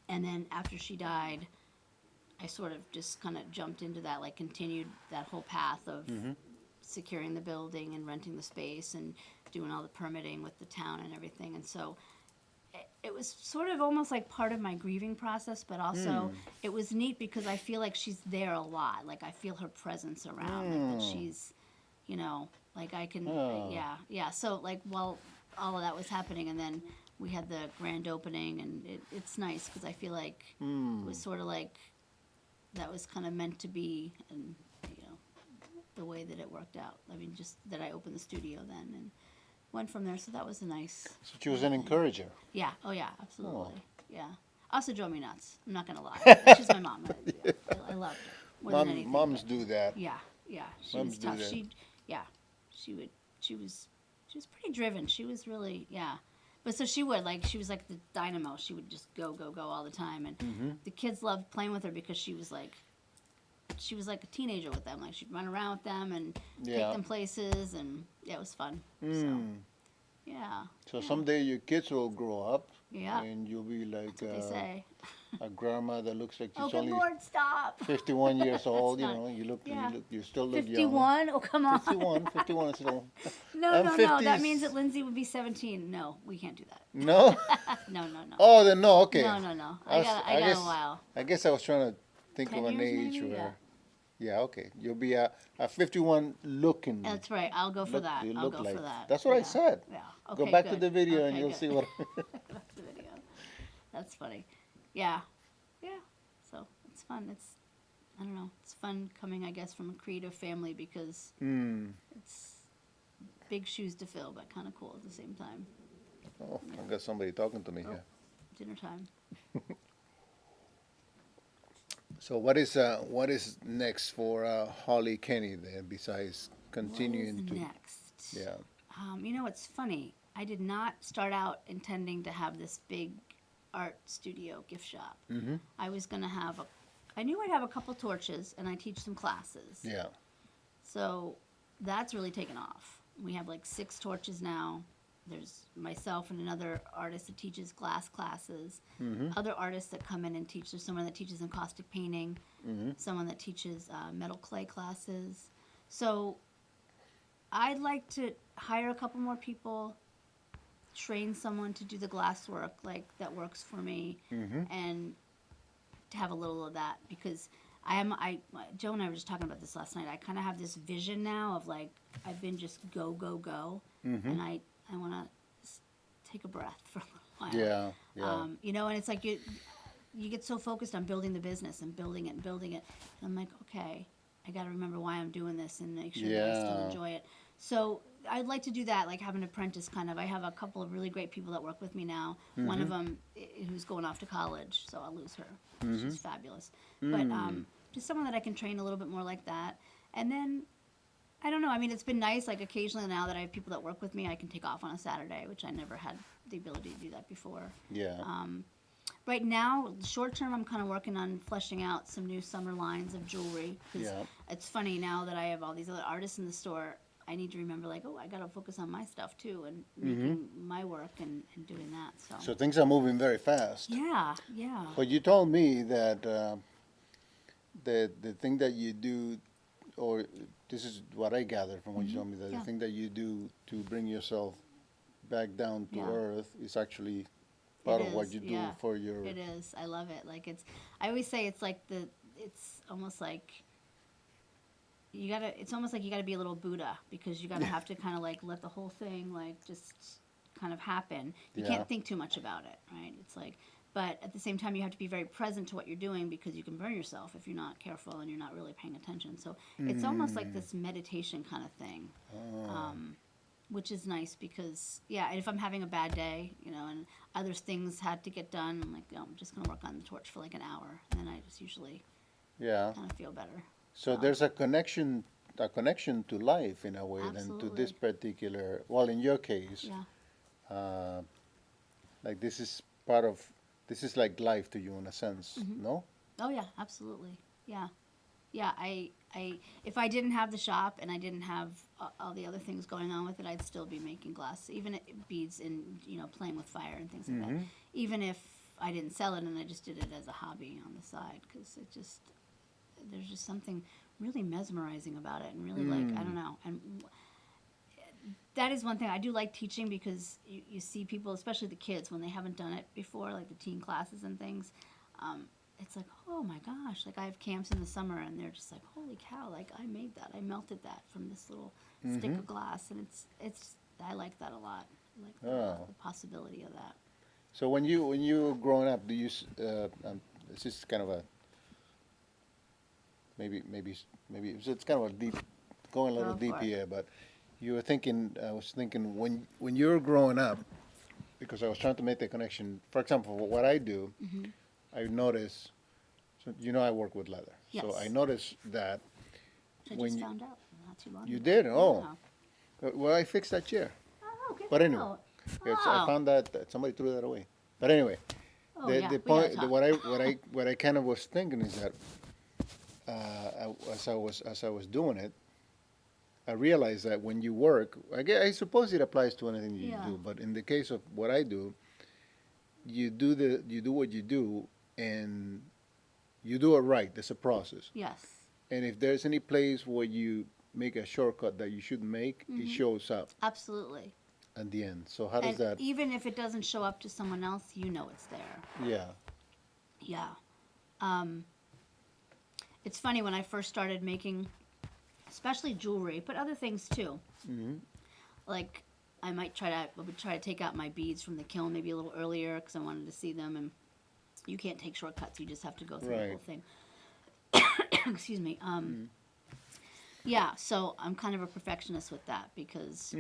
then after she died, I sort of just kind of jumped into that, like continued that whole path of securing the building and renting the space and doing all the permitting with the town and everything. And so it was sort of almost like part of my grieving process, but also it was neat because I feel like she's there a lot. Like I feel her presence around, like that she's, like I can, yeah. So like while all of that was happening, and then we had the grand opening, and it's nice because I feel like it was sort of like that was kind of meant to be, and the way that it worked out. I mean, just that I opened the studio then and went from there. So that was a nice. So she was an encourager. Yeah. Oh yeah. Absolutely. Oh. Yeah. Also drove me nuts. I'm not gonna lie. She's my mom. I loved her more than anything. Moms do that. Yeah. Yeah. She Moms was tough. do that. She was pretty driven. She was really But so she was like the dynamo. She would just go all the time, and the kids loved playing with her because she was like a teenager with them. Like she'd run around with them and take them places, and it was fun. So, yeah. So someday your kids will grow up, Yeah. and you'll be like That's what they say. a grandma that looks like she's Oh, good only Lord, stop. 51 years old. not- You still look young. 51? Oh, come on. 51 is still. No, I'm no. 50s. That means that Lindsay would be 17. No, we can't do that. No. No. Oh, then no. Okay. No. I got a while. I guess I was trying to think 10 of an years age maybe? where. Yeah. Okay. You'll be a 51 looking. That's right. I'll go for that. You I'll look go like. for that. That's what I said. Yeah. Okay, Go back to good. the video and Okay, you'll good. see what. Back to the video. That's funny. Yeah. So it's fun. I don't know. It's fun coming, I guess, from a creative family because it's big shoes to fill, but kind of cool at the same time. Oh, I've got somebody talking to me here. Dinner time. So what is next for Holly Kenney then, besides continuing What is to? next? Yeah. It's funny. I did not start out intending to have this big art studio gift shop. I was going to I knew I'd have a couple torches, and I teach some classes. Yeah. So that's really taken off. We have like 6 torches now. There's myself and another artist that teaches glass classes. Other artists that come in and teach. There's someone that teaches encaustic painting. Someone that teaches metal clay classes. So I'd like to hire a couple more people, train someone to do the glass work that works for me, and to have a little of that because Joe and I were just talking about this last night. I kind of have this vision now of like I've been just go, and I want to take a breath for a little while. Yeah. And it's like you get so focused on building the business and building it. And I'm like, okay, I got to remember why I'm doing this and make sure that I still enjoy it. So I'd like to do that, like have an apprentice kind of. I have a couple of really great people that work with me now. One of them who's going off to college, so I'll lose her. She's fabulous. But just someone that I can train a little bit more like that. And then, I don't know, I mean, it's been nice, like occasionally now that I have people that work with me, I can take off on a Saturday, which I never had the ability to do that before. Yeah. Right now, short term, I'm kind of working on fleshing out some new summer lines of jewelry. Because it's funny now that I have all these other artists in the store, I need to remember, like, I got to focus on my stuff, too, and making my work and doing that. So things are moving very fast. Yeah. But you told me that the thing that you do, or this is what I gathered from what you told me, that the thing that you do to bring yourself back down to earth is actually part of what you do for your... It is. I love it. Like, I always say it's like it's almost like, you gotta, it's almost like you gotta be a little Buddha, because you gotta have to kind of like let the whole thing like just kind of happen. You Yeah. can't think too much about it, right? It's like, but at the same time, you have to be very present to what you're doing, because you can burn yourself if you're not careful and you're not really paying attention. So it's almost like this meditation kind of thing, which is nice because, yeah, and if I'm having a bad day, you know, and other things had to get done, I'm like, oh, I'm just going to work on the torch for like an hour. And then I just usually Yeah. kind of feel better. So there's a connection to life in a way, than to this Absolutely. particular. Well, in your case, Yeah. like this is like life to you in a sense, no? Oh yeah, absolutely. Yeah. Yeah, if I didn't have the shop and I didn't have all the other things going on with it, I'd still be making glass, even beads and, you know, playing with fire and things like that. Even if I didn't sell it and I just did it as a hobby on the side, because there's just something really mesmerizing about it, and really like, I don't know. And that is one thing I do like teaching, because you see people, especially the kids, when they haven't done it before, like the teen classes and things. It's like, oh my gosh, like I have camps in the summer and they're just like, holy cow, like I made that, I melted that from this little stick of glass, and I like that a lot. I like that a lot, the possibility of that. So when you were growing up, do you this is kind of a maybe it's kind of a deep, going a little Go deep for it. here, but you were thinking, I was thinking, when you were growing up, because I was trying to make the connection. For example, what I do, I notice, so you know I work with leather. So Yes. I noticed that Which I when just you, found out not too long you ago. did, oh, Yeah. well, I fixed that chair. Oh, good. But anyway, Oh. I found that somebody threw that away. But anyway, Oh, the yeah, the we gotta point, talk. what I kind of was thinking is that as I was doing it, I realized that when you work, I suppose it applies to anything you Yeah. do, but in the case of what I do, you do what you do, and you do it right. There's a process, Yes. and if there's any place where you make a shortcut that you shouldn't make, it shows up Absolutely. at the end. So how does And that? even if it doesn't show up to someone else, you know it's there. Yeah. Yeah. It's funny, when I first started making, especially jewelry, but other things too. Like I would try to take out my beads from the kiln maybe a little earlier, because I wanted to see them, and you can't take shortcuts. You just have to go through the Right. whole thing. Excuse me. Yeah, so I'm kind of a perfectionist with that, because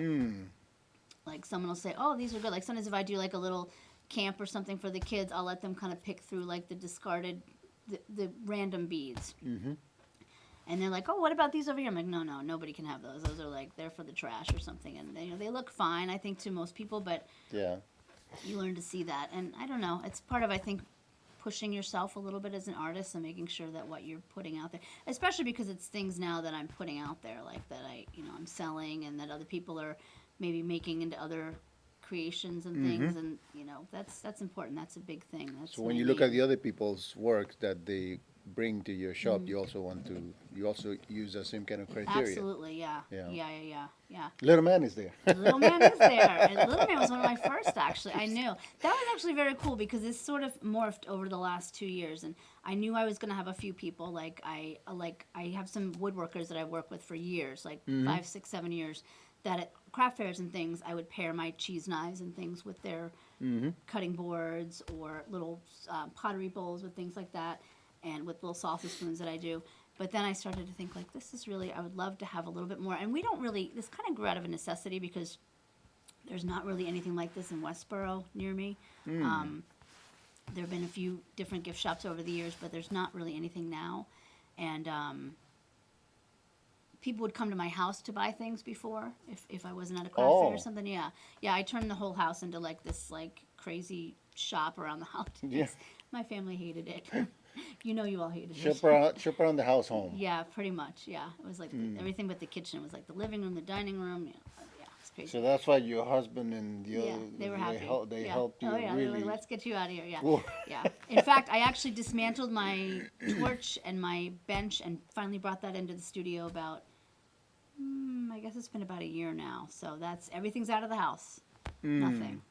like someone will say, oh, these are good. Like sometimes if I do like a little camp or something for the kids, I'll let them kind of pick through like the discarded, the random beads. And they're like, oh, what about these over here? I'm like, no, nobody can have those. Those are like, they're for the trash or something. And they look fine, I think, to most people, but Yeah. you learn to see that. And I don't know, it's part of, I think, pushing yourself a little bit as an artist, and making sure that what you're putting out there, especially because it's things now that I'm putting out there, like that I'm selling, and that other people are maybe making into other creations and things, and that's important. That's a big thing. That's So when you look at the other people's work that they bring to your shop, you also use the same kind of criteria. Absolutely, yeah. Yeah. Yeah. Little man is there. Little Man is there. And Little Man was one of my first, actually. I knew. That was actually very cool, because this sort of morphed over the last 2 years. And I knew I was going to have a few people. Like I have some woodworkers that I work with for years, like 5, 6, 7 years, that at craft fairs and things, I would pair my cheese knives and things with their cutting boards, or little pottery bowls with things like that, and with little salsa spoons that I do. But then I started to think, like, this is really, I would love to have a little bit more. And we don't really, this kind of grew out of a necessity, because there's not really anything like this in Westboro near me. There have been a few different gift shops over the years, but there's not really anything now. And people would come to my house to buy things before, if I wasn't at a craft fair or something. Yeah, I turned the whole house into like this like crazy shop around the holidays. Yeah. My family hated it. You all hated Ship it. around the house home. Yeah, pretty much. Yeah, it was like everything but the kitchen. It was like the living room, the dining room. Yeah, it's crazy. So that's why your husband and the other, They were happy. they Yeah. helped you Oh yeah, they were really. like, let's get you out of here. Yeah, Cool. yeah. In fact, I actually dismantled my torch and my bench, and finally brought that into the studio about, I guess it's been about a year now. So everything's out of the house. Nothing.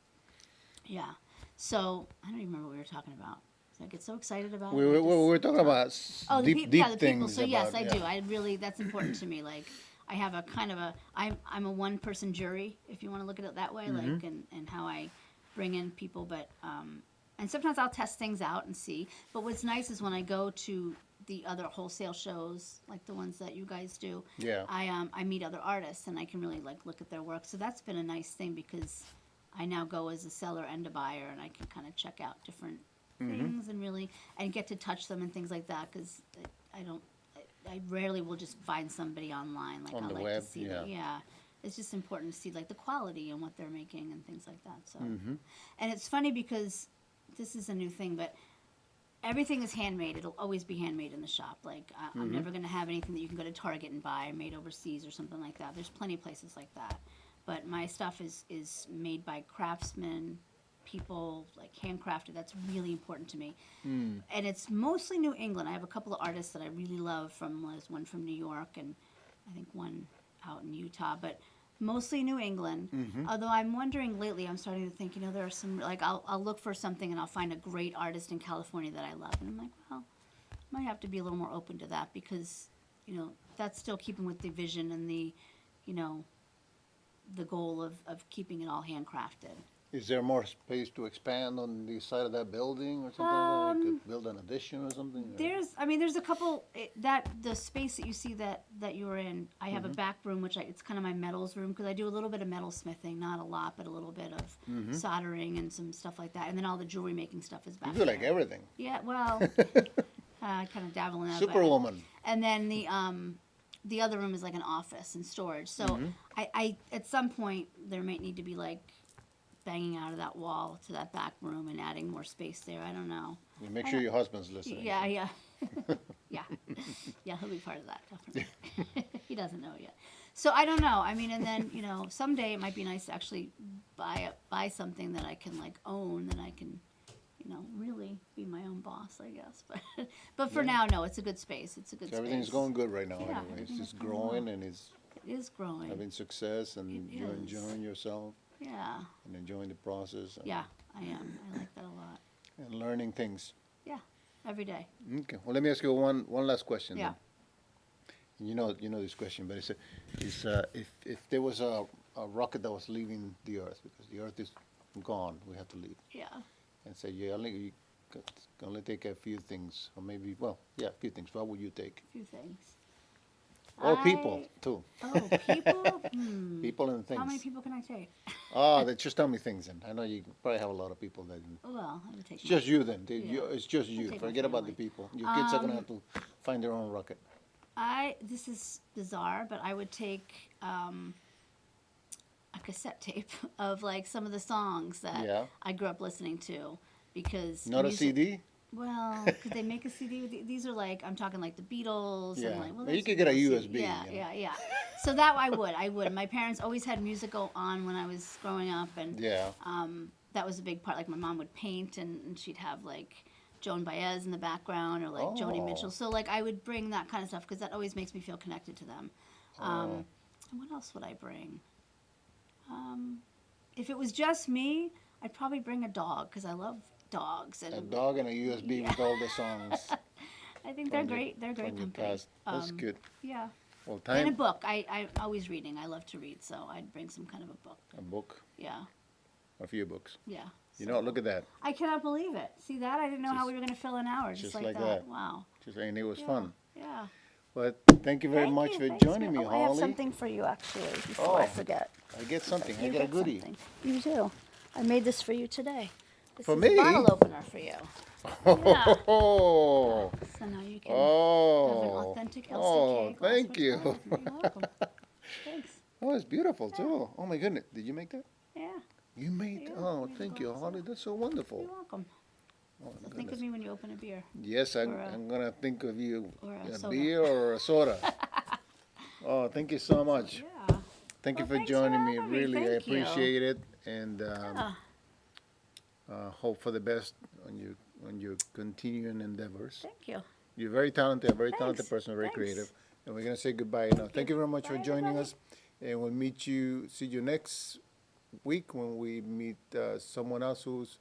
Yeah. So I don't even remember what we were talking about. I get so excited about We it. were, we were talking about Oh, the deep yeah, the people. things. So yes, about, I yeah. do. I really, that's important to me. Like, I have a kind of a, I'm a one-person jury, if you want to look at it that way, like, and how I bring in people. But, and sometimes I'll test things out and see. But what's nice is when I go to the other wholesale shows, like the ones that you guys do, Yeah. I meet other artists and I can really like look at their work. So that's been a nice thing because I now go as a seller and a buyer, and I can kind of check out different things and really and get to touch them and things like that because I don't. I rarely will just find somebody online. Like On I the like web, to see yeah. that. Yeah, it's just important to see like the quality and what they're making and things like that. So, and it's funny because this is a new thing, but everything is handmade. It'll always be handmade in the shop. Like I'm never going to have anything that you can go to Target and buy made overseas or something like that. There's plenty of places like that, but my stuff is made by craftsmen, people like handcrafted. That's really important to me. And it's mostly New England. I have a couple of artists that I really love. There's one from New York and I think one out in Utah, but mostly New England. Although I'm wondering lately, I'm starting to think, there are some, like I'll look for something and I'll find a great artist in California that I love. And I'm like, well, I might have to be a little more open to that because, that's still keeping with the vision and the, the goal of keeping it all handcrafted. Is there more space to expand on the side of that building or something like that? You could build an addition or something? Or? There's a couple that the space that you see that you were in. I have a back room, which it's kind of my metals room because I do a little bit of metal smithing, not a lot, but a little bit of soldering and some stuff like that. And then all the jewelry making stuff is back. You do like everything. Yeah, well, I kind of dabble in that. Superwoman. And then the other room is like an office and storage. So I at some point there might need to be like banging out of that wall to that back room and adding more space there. I don't know. You make sure your husband's listening. Yeah. Yeah, he'll be part of that, definitely. He doesn't know yet. So I don't know. I mean, and then, someday it might be nice to actually buy something that I can like own, that I can, really be my own boss, I guess. But for now, no, it's a good space. It's a good So everything's space. going good right now Yeah, anyway. It's everything's just going growing well. and It is growing. having success and It you're is. enjoying yourself Yeah. and enjoying the process and, Yeah, I am. I like that a lot. and learning things. Yeah, every day. Okay. Well, let me ask you one last question. Yeah. Then. You know this question, but if there was a rocket that was leaving the Earth because the Earth is gone, we have to leave, Yeah. and say you can only take a few things, or maybe a few things. What would you take? A few things. Or people too. Oh, people? People and things. How many people can I take? They just tell me things. Then I know you probably have a lot of people that. Well, I would take It's just you then. Yeah. It's just you. take my Forget about the family. people. Your kids are gonna have to find their own rocket. This is bizarre, but I would take a cassette tape of like some of the songs that Yeah. I grew up listening to because Not a CD. Well, could they make a CD with these? Are like I'm talking like the Beatles. Yeah. And like, well, Well, you there's could get a no USB, Yeah, you know. yeah. So that I would. My parents always had music go on when I was growing up, and Yeah. that was a big part. Like my mom would paint, and she'd have like Joan Baez in the background or like Joni Oh. Mitchell. So like I would bring that kind of stuff because that always makes me feel connected to them. And what else would I bring? If it was just me, I'd probably bring a dog because I love dogs. And A dog and a USB with all the songs. I think they're from your- great. They're great from your company. past. That's good. Yeah. Well, And a time. book. I'm always reading. I love to read, so I'd bring some kind of a book. A book. Yeah. A few books. Yeah. You So- know, look at that. I cannot believe it. See that? I didn't know how Just- we were going to fill an hour just, just like like that. that. Wow. And it was Yeah. fun. Yeah. But thank you very Thank much you. for Thanks, joining me, Oh, I have Holly. something for you actually before I Oh, forget. I get something. I You get a goodie. something. You do. I made this for you today. This For is me? a bottle opener for you. Yeah. Oh, So now you can have an oh, authentic LCK oh, glass thank with you. bottle. You're welcome. Thanks. Oh, it's beautiful too. Oh my goodness, did you make that? Yeah. You made? Yeah, Oh, made a thank you, glass, Holly. That's so wonderful. You're welcome. Oh, my So think goodness. of me when you open a beer. Yes, or a- I'm gonna think of you. or a A soda. beer or a soda. Oh, thank you so much. Yeah. Thank you Well, for thanks for joining me. having me. Really, I Thank you. appreciate it, and Yeah. hope for the best on your continuing endeavors. Thank you. You're very talented, a very talented Thanks. person, very Thanks. creative. And we're gonna say goodbye now. Thank you very much for Bye, joining everybody. us, and we'll see you next week when we meet someone else who's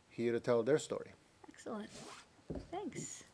here to tell their story. Excellent. Excellent. Thanks.